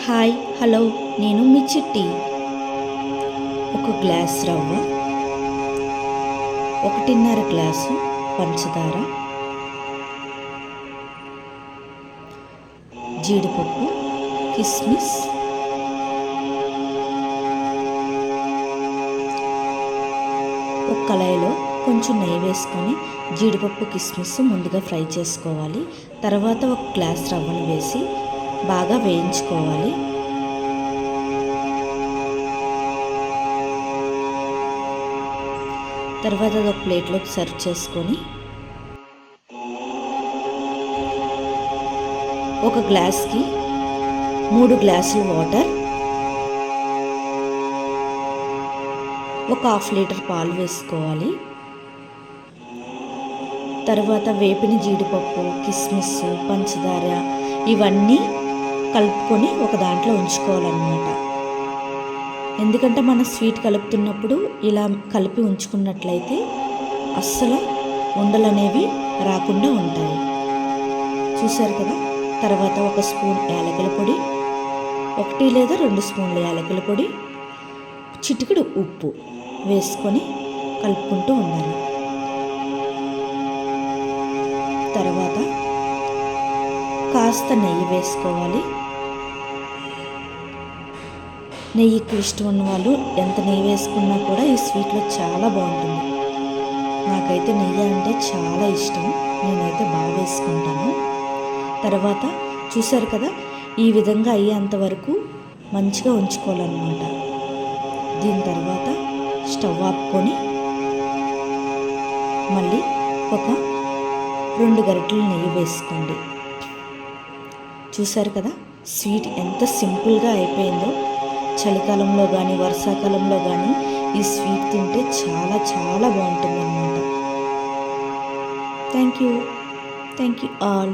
Hi hello నేను మీ చిట్టి. ఒక గ్లాస్ రవ్వ, 1.5 గ్లాసు పంచదార, జీడిపప్పు, కిస్మిస్, ఒక కళాయిలో కొంచెం నెయ్యి వేసుకొని జీడిపప్పు కిస్మిస్ ముందుగా ఫ్రై చేసుకోవాలి. తర్వాత ఒక గ్లాస్ రవ్వను వేసి బాగా వేయించుకోవాలి. తర్వాత అది ఒక ప్లేట్లోకి సర్వ్ చేసుకొని ఒక గ్లాస్కి 3 గ్లాసులు వాటర్, ఒక 1/2 లీటర్ పాలు వేసుకోవాలి. తర్వాత వేపిన జీడిపప్పు, కిస్మిస్, పంచదార ఇవన్నీ కలుపుకొని ఒక దాంట్లో ఉంచుకోవాలన్నమాట. ఎందుకంటే మనం స్వీట్ కలుపుతున్నప్పుడు ఇలా కలిపి ఉంచుకున్నట్లయితే అస్సలు ఉండలు అనేవి రాకుండా ఉంటాయి. చూసారు కదా. తర్వాత 1 స్పూన్ యాలకుల పొడి, 1 లేదా 2 స్పూన్ల యాలకుల పొడి, చిటికెడు ఉప్పు వేసుకొని కలుపుకుంటూ ఉండాలి. తర్వాత కాస్త నెయ్యి వేసుకోవాలి. నెయ్యి ఎక్కువ ఇష్టం ఉన్న వాళ్ళు ఎంత నెయ్యి వేసుకున్నా కూడా ఈ స్వీట్లో చాలా బాగుంటుంది. నాకైతే నెయ్యి అంటే చాలా ఇష్టం, నేనైతే బాగా వేసుకుంటాను. తర్వాత చూసారు కదా, ఈ విధంగా అయ్యేంత వరకు మంచిగా ఉంచుకోవాలన్నమాట. దీని తర్వాత స్టవ్ ఆపుకొని మళ్ళీ ఒక 2 గరిటెలు నెయ్యి వేసుకోండి. చూసారు కదా, స్వీట్ ఎంత సింపుల్గా అయిపోయిందో. చలికాలంలో కానీ వర్షాకాలంలో కానీ ఈ స్వీట్ తింటే చాలా చాలా బాగుంటుంది అన్నమాట. Thank you all.